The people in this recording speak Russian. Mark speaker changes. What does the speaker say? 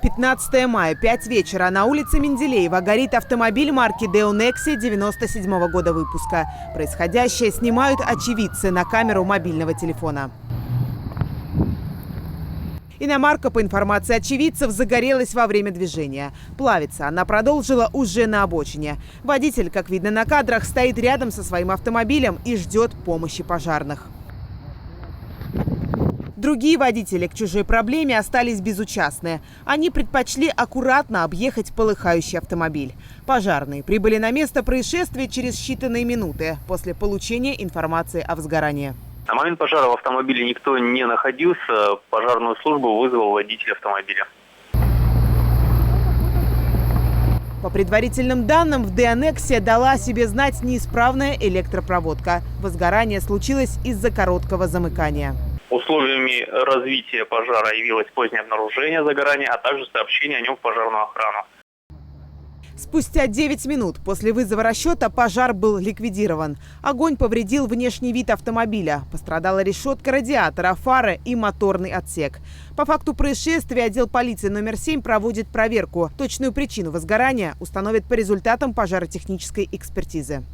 Speaker 1: 15 мая, 5 вечера. На улице Менделеева горит автомобиль марки Deo Nexia 97 года выпуска. Происходящее снимают очевидцы на камеру мобильного телефона. Иномарка, по информации очевидцев, загорелась во время движения. Плавиться она продолжила уже на обочине. Водитель, как видно на кадрах, стоит рядом со своим автомобилем и ждет помощи пожарных. Другие водители к чужой проблеме остались безучастны. Они предпочли аккуратно объехать полыхающий автомобиль. Пожарные прибыли на место происшествия через считанные минуты после получения информации о возгорании.
Speaker 2: На момент пожара в автомобиле никто не находился. Пожарную службу вызвал водитель автомобиля.
Speaker 1: По предварительным данным, в Deo Nexia дала о себе знать неисправная электропроводка. Возгорание случилось из-за короткого замыкания.
Speaker 2: Условиями развития пожара явилось позднее обнаружение загорания, а также сообщение о нем в пожарную охрану.
Speaker 1: Спустя 9 минут после вызова расчета пожар был ликвидирован. Огонь повредил внешний вид автомобиля. Пострадала решетка радиатора, фары и моторный отсек. По факту происшествия отдел полиции номер 7 проводит проверку. Точную причину возгорания установят по результатам пожаротехнической экспертизы.